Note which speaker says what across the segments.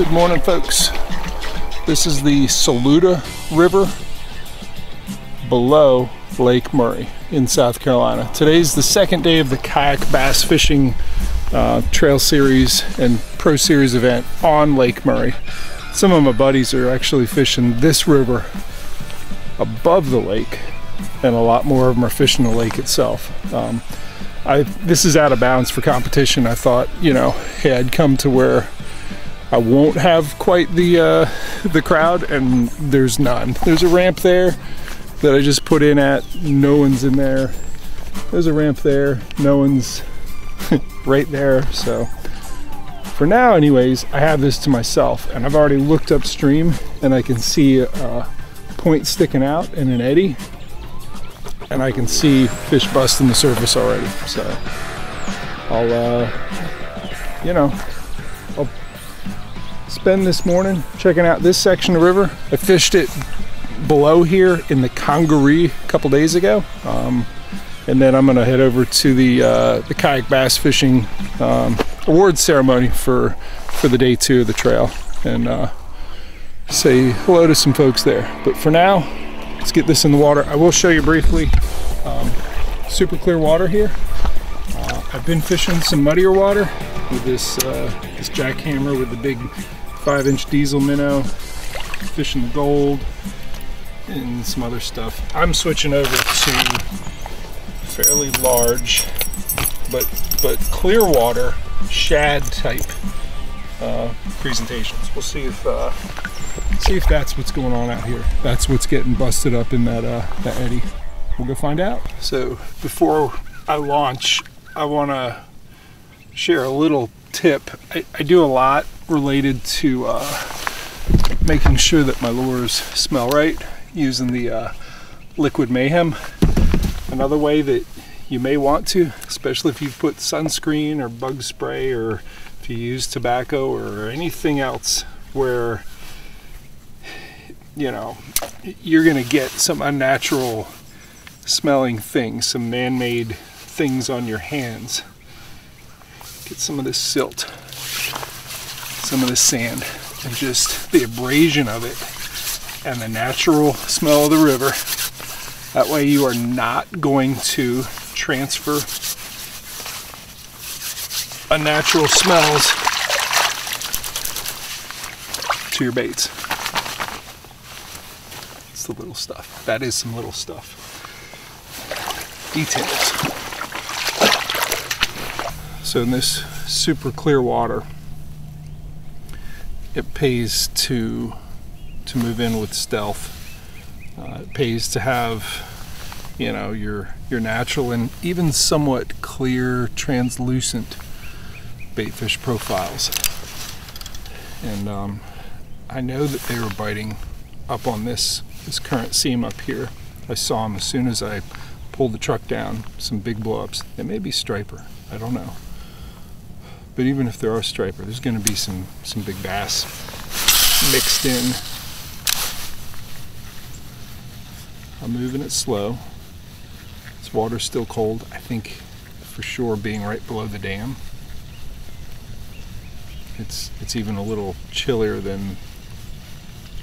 Speaker 1: Good morning, folks. This is the Saluda River below Lake Murray in South Carolina. Today's the second day of the kayak bass fishing trail series and pro series event on Lake Murray. Some of my buddies are actually fishing this river above the lake, and a lot more of them are fishing the lake itself. This is out of bounds for competition. I thought, you know, hey, I'd come to where I won't have quite the crowd, and there's none. There's a ramp there that I just put in at. No one's in there. There's a ramp there. No one's right there. So for now, anyways, I have this to myself, and I've already looked upstream, and I can see a point sticking out in an eddy, and I can see fish busting the surface already. So I'll spend this morning checking out this section of river. I fished it below here in the Congaree a couple days ago, and then I'm gonna head over to the kayak bass fishing awards ceremony for the day 2 of the trail, and say hello to some folks there. But for now, let's get this in the water. I will show you briefly. Super clear water here. I've been fishing some muddier water with this jackhammer with the big 5-inch diesel minnow, fishing the gold and some other stuff. I'm switching over to fairly large but clear water shad type presentations. We'll see if that's what's going on out here. That's what's getting busted up in that eddy. We'll go find out. So before I launch, I want to share a little tip. I do a lot related to making sure that my lures smell right using the Liquid Mayhem. Another way that you may want to, especially if you put sunscreen or bug spray, or if you use tobacco or anything else where, you know, you're gonna get some unnatural smelling things, some man-made things on your hands. Get some of this silt, some of this sand, and just the abrasion of it and the natural smell of the river. That way you are not going to transfer unnatural smells to your baits. It's the little stuff. That is some little stuff. Details. So in this super clear water, it pays to move in with stealth. It pays to have, you know, your natural and even somewhat clear, translucent baitfish profiles. And I know that they were biting up on this current seam up here. I saw them as soon as I pulled the truck down. Some big blowups. They may be striper. I don't know. But even if there are striper, there's going to be some big bass mixed in. I'm moving it slow. This water's still cold. I think for sure being right below the dam, it's even a little chillier than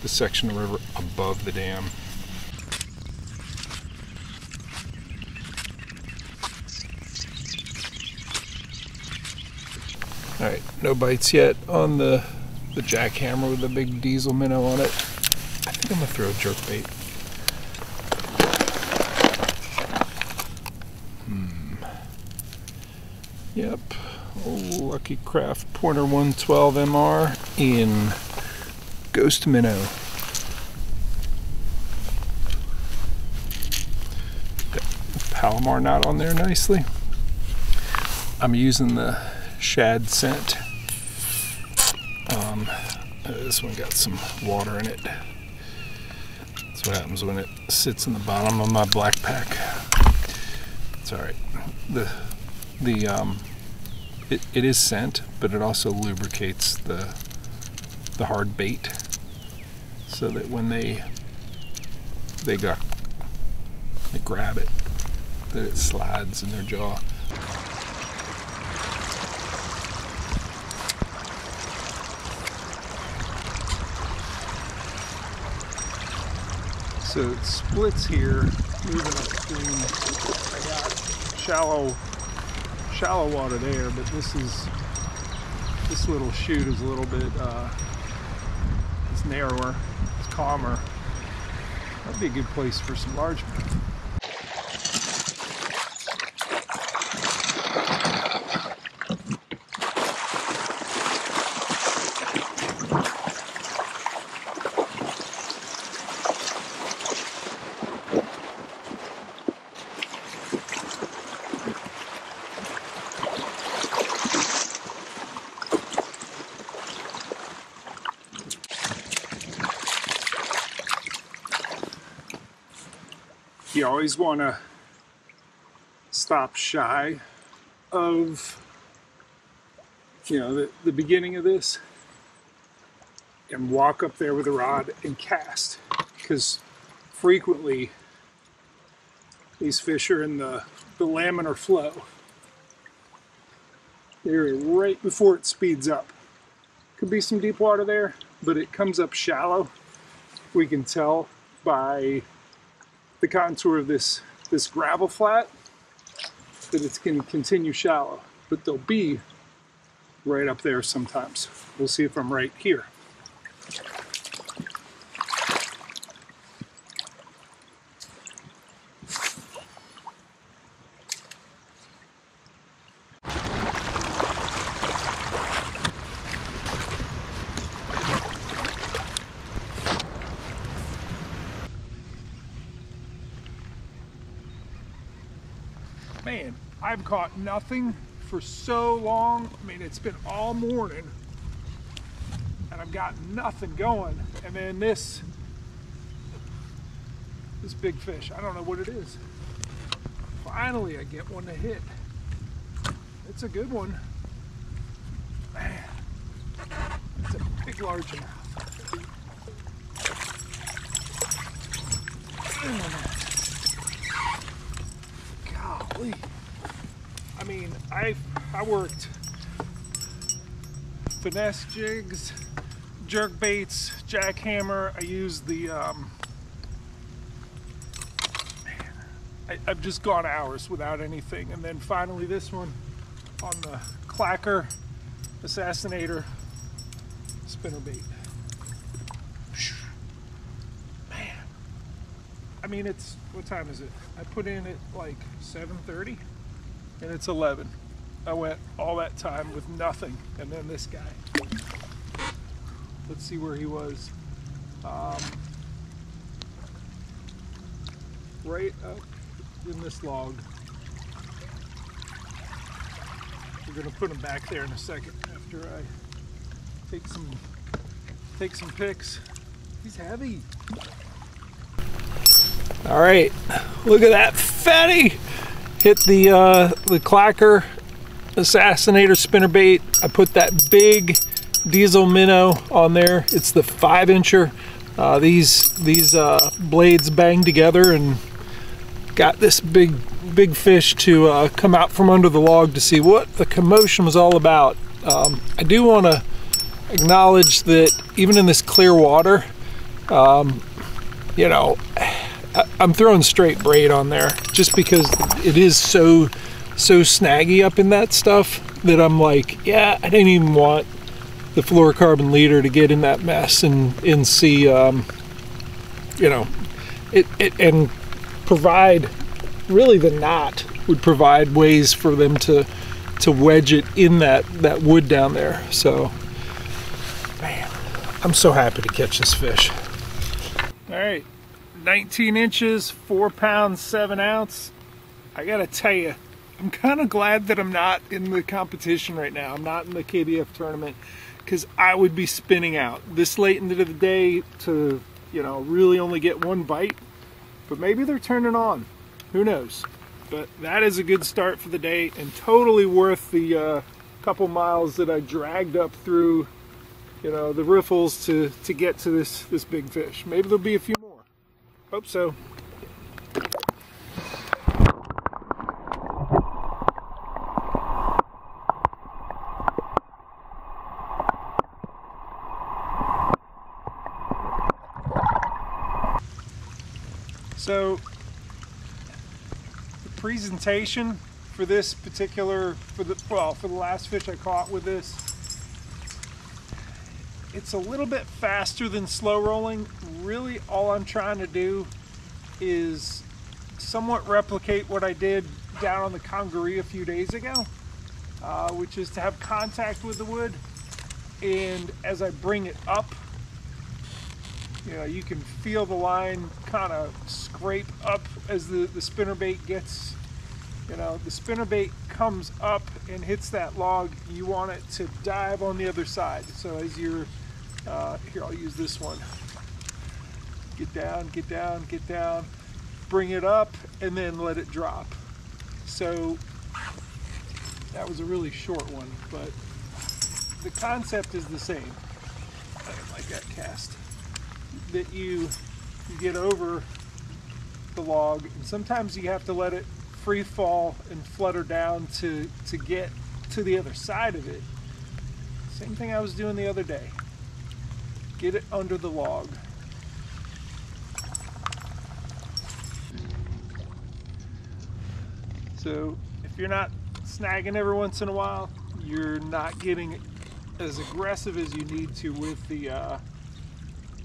Speaker 1: the section of river above the dam. Alright, no bites yet on the jackhammer with the big diesel minnow on it. I think I'm going to throw a jerkbait. Yep, old Lucky Craft Pointer 112 MR in Ghost Minnow. Got the Palomar knot on there nicely. I'm using the shad scent. This one got some water in it. That's what happens when it sits in the bottom of my black pack. It's alright. It is scent, but it also lubricates the hard bait, so that when they grab it, that it slides in their jaw. So it splits here, moving upstream. I got shallow water there, but this little chute is a little bit it's narrower, it's calmer. That'd be a good place for some largemouth. You always want to stop shy of, you know, the beginning of this and walk up there with a rod and cast, because frequently these fish are in the laminar flow. They're right before it speeds up. Could be some deep water there, but it comes up shallow. We can tell by the contour of this gravel flat that it's going to continue shallow, but they'll be right up there sometimes. We'll see if I'm right here. Man, I've caught nothing for so long. I mean, it's been all morning and I've got nothing going. And then this big fish, I don't know what it is. Finally, I get one to hit. It's a good one. Man, it's a big largemouth. Golly. I mean, I worked finesse jigs, jerk baits, jackhammer. I used the I've just gone hours without anything, and then finally this one on the clacker assassinator spinnerbait. Man, I mean, it's, what time is it? I put in at like 7:30 and it's 11. I went all that time with nothing, and then this guy. Let's see where he was. Right up in this log. We're gonna put him back there in a second after I take some pics. He's heavy. All right, look at that fatty. Hit the clacker assassinator spinnerbait. I put that big diesel minnow on there. It's the 5-incher. These blades bang together and got this big fish to come out from under the log to see what the commotion was all about. I do want to acknowledge that even in this clear water, you know, I'm throwing straight braid on there just because it is so snaggy up in that stuff that I'm like, yeah, I didn't even want the fluorocarbon leader to get in that mess and see, you know, it and provide, really the knot would provide ways for them to wedge it in that wood down there. So, man, I'm so happy to catch this fish. All right. 19 inches, 4 pounds, 7 ounce. I gotta tell you, I'm kind of glad that I'm not in the competition right now. I'm not in the KBF tournament, because I would be spinning out this late into the day to, you know, really only get one bite. But maybe they're turning on. Who knows? But that is a good start for the day, and totally worth the couple miles that I dragged up through, you know, the riffles to get to this big fish. Maybe there'll be a few more. Hope so. So the presentation for this particular, for the last fish I caught with this, it's a little bit faster than slow rolling. Really all I'm trying to do is somewhat replicate what I did down on the Congaree a few days ago, which is to have contact with the wood, and as I bring it up, you know, you can feel the line kind of scrape up as the spinnerbait gets, you know, the spinnerbait comes up and hits that log. You want it to dive on the other side. So as you're, here, I'll use this one. Get down, get down, get down, bring it up, and then let it drop. So that was a really short one, but the concept is the same. I don't like that cast. That you get over the log, and sometimes you have to let it free fall and flutter down to get to the other side of it. Same thing I was doing the other day. Get it under the log. So if you're not snagging every once in a while, you're not getting as aggressive as you need to with the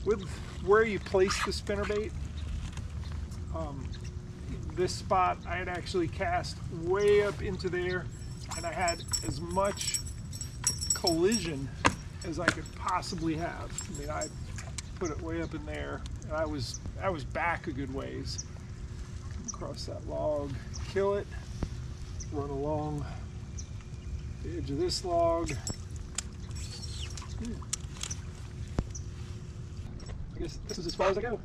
Speaker 1: with where you place the spinnerbait. This spot I had actually cast way up into there, and I had as much collision as I could possibly have. I mean, I put it way up in there, and I was back a good ways. Come across that log, kill it, run along the edge of this log. I guess this is as far as I go.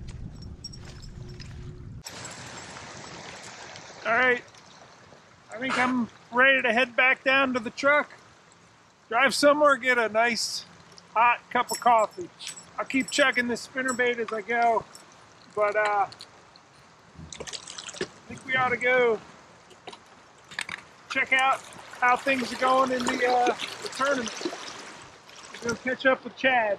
Speaker 1: All right, I think I'm ready to head back down to the truck, drive somewhere, get a nice hot cup of coffee. I'll keep checking this spinnerbait as I go, but I think we ought to go check out how things are going in the tournament. We're gonna catch up with Chad.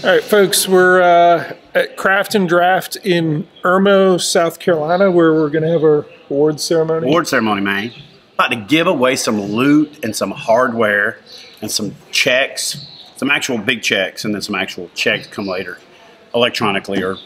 Speaker 1: All right, folks, we're at Craft and Draft in Irmo, South Carolina, where we're going to have our awards ceremony.
Speaker 2: Award ceremony, man. About to give away some loot and some hardware and some checks, some actual big checks, and then some actual checks come later, electronically or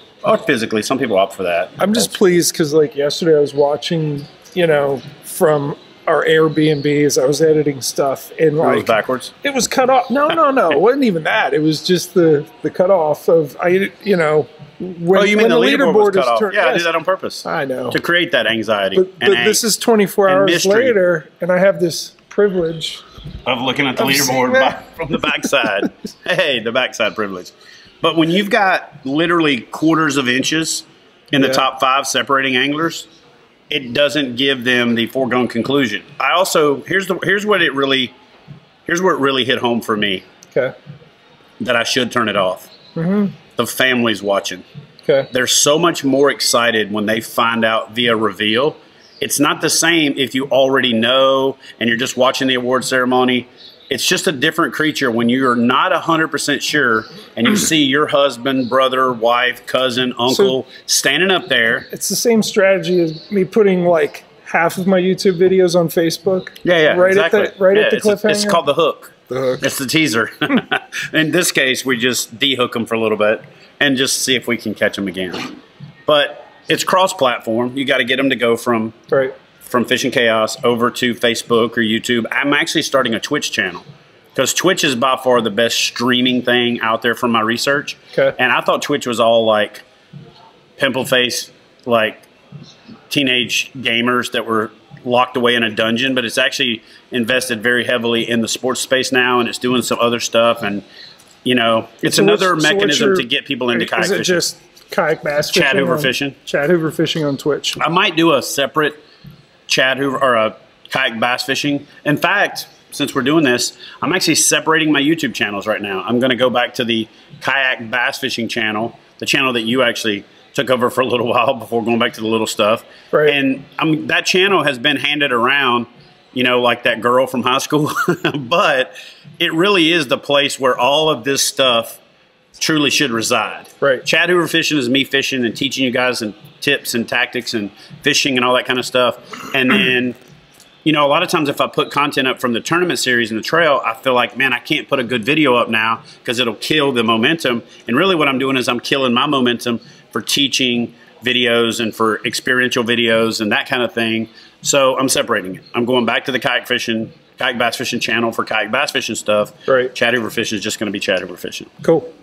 Speaker 2: physically. Some people opt for that.
Speaker 1: I'm just pleased because, like, yesterday I was watching, you know, from our Airbnb as I was editing stuff, and like,
Speaker 2: it was backwards.
Speaker 1: It was cut off. No, it wasn't even that. It was just the cut off of you know. When,
Speaker 2: you mean the leaderboard was cut off? Yeah,
Speaker 1: yes.
Speaker 2: I did that on purpose.
Speaker 1: I know,
Speaker 2: to create that anxiety.
Speaker 1: But this is 24 hours later, and I have this privilege
Speaker 2: of looking at the leaderboard from the backside. Hey, the backside privilege. But when you've got literally quarters of inches in the top 5 separating anglers, it doesn't give them the foregone conclusion. I also here's where it really hit home for me.
Speaker 1: Okay.
Speaker 2: That I should turn it off.
Speaker 1: Mm-hmm.
Speaker 2: The family's watching.
Speaker 1: Okay.
Speaker 2: They're so much more excited when they find out via reveal. It's not the same if you already know and you're just watching the award ceremony. It's just a different creature when you're not 100% sure and you see your husband, brother, wife, cousin, uncle standing up there.
Speaker 1: It's the same strategy as me putting like half of my YouTube videos on Facebook.
Speaker 2: Yeah,
Speaker 1: right
Speaker 2: exactly.
Speaker 1: At the cliffhanger.
Speaker 2: It's called the hook.
Speaker 1: The hook.
Speaker 2: It's the teaser. In this case, we just de-hook them for a little bit and just see if we can catch them again. But it's cross-platform. You got to get them to go from Fishing Chaos over to Facebook or YouTube. I'm actually starting a Twitch channel because Twitch is by far the best streaming thing out there from my research.
Speaker 1: Okay.
Speaker 2: And I thought Twitch was all like pimple face, like teenage gamers that were locked away in a dungeon, but it's actually invested very heavily in the sports space now, and it's doing some other stuff. And you know, it's another mechanism to get people into kayak fishing.
Speaker 1: Is it just kayak bass fishing?
Speaker 2: Chad Hoover fishing.
Speaker 1: Chad Hoover fishing on Twitch.
Speaker 2: I might do a separate Chad Hoover or a kayak bass fishing. In fact, since we're doing this, I'm actually separating my YouTube channels right now. I'm going to go back to the kayak bass fishing channel, the channel that you actually took over for a little while before going back to the little stuff.
Speaker 1: Right.
Speaker 2: And that channel has been handed around, you know, like that girl from high school. But it really is the place where all of this stuff truly should reside.
Speaker 1: Right.
Speaker 2: Chad Hoover Fishing is me fishing and teaching you guys and tips and tactics and fishing and all that kind of stuff. And then, you know, a lot of times if I put content up from the tournament series and the trail, I feel like, man, I can't put a good video up now because it'll kill the momentum. And really what I'm doing is I'm killing my momentum for teaching videos and for experiential videos and that kind of thing. So I'm separating it. I'm going back to the kayak bass fishing channel for kayak bass fishing stuff.
Speaker 1: Right.
Speaker 2: Chad Hoover Fishing is just going to be Chad Hoover Fishing.
Speaker 1: Cool.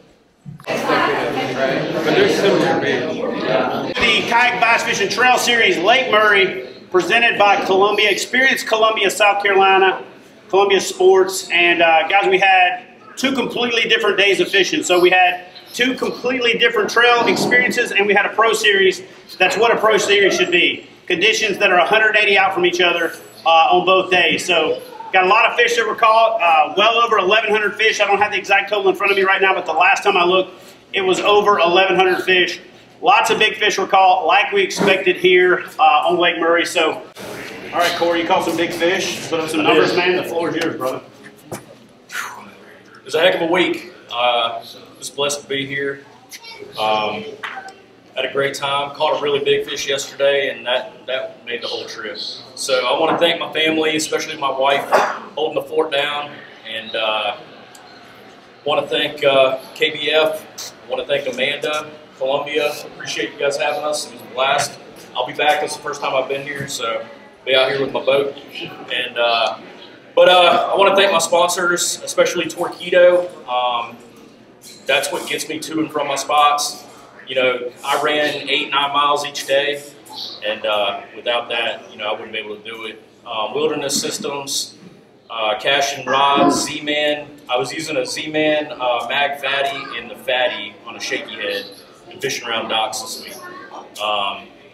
Speaker 3: But they're similar big.
Speaker 2: The Kayak Bass Fishing Trail Series, Lake Murray, presented by Columbia, Experience Columbia, South Carolina, Columbia Sports. And guys, we had 2 completely different days of fishing. So we had 2 completely different trail experiences, and we had a pro series. That's what a pro series should be. Conditions that are 180 out from each other on both days. So got a lot of fish that were caught, well over 1,100 fish. I don't have the exact total in front of me right now, but the last time I looked, it was over 1,100 fish. Lots of big fish were caught, like we expected here on Lake Murray. So, all right, Corey, you caught some big fish. Put up some numbers, man. The floor is yours, brother.
Speaker 4: It was a heck of a week. Just blessed to be here. Had a great time. Caught a really big fish yesterday, and that made the whole trip. So I want to thank my family, especially my wife, for holding the fort down. And want to thank KBF. I want to thank Amanda, Columbia. Appreciate you guys having us. It was a blast. I'll be back. It's the first time I've been here, so I'll be out here with my boat. And but I want to thank my sponsors, especially Torquedo. That's what gets me to and from my spots. You know, I ran 8-9 miles each day, and without that, you know, I wouldn't be able to do it. Wilderness Systems, Cash and Rod, Z-Man. I was using a Z-Man Mag Fatty and the Fatty on a shaky head and fishing around docks this week.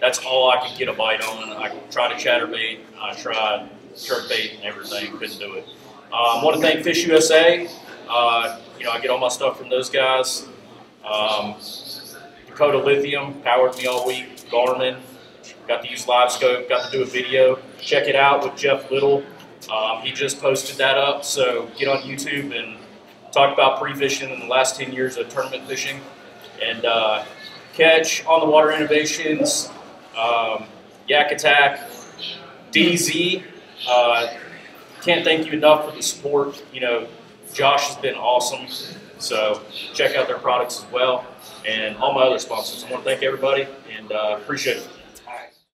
Speaker 4: That's all I could get a bite on. I tried a chatterbait, I tried jerkbait and everything, couldn't do it. I want to thank Fish USA. You know, I get all my stuff from those guys. Dakota Lithium powered me all week. Garmin, got to use LiveScope, got to do a video. Check it out with Jeff Little. He just posted that up, so get on YouTube and talk about pre-fishing in the last 10 years of tournament fishing. And Catch, On the Water Innovations, Yak Attack, DZ. Can't thank you enough for the support. You know, Josh has been awesome, so check out their products as well. And all my other sponsors. I want to thank everybody, and appreciate it.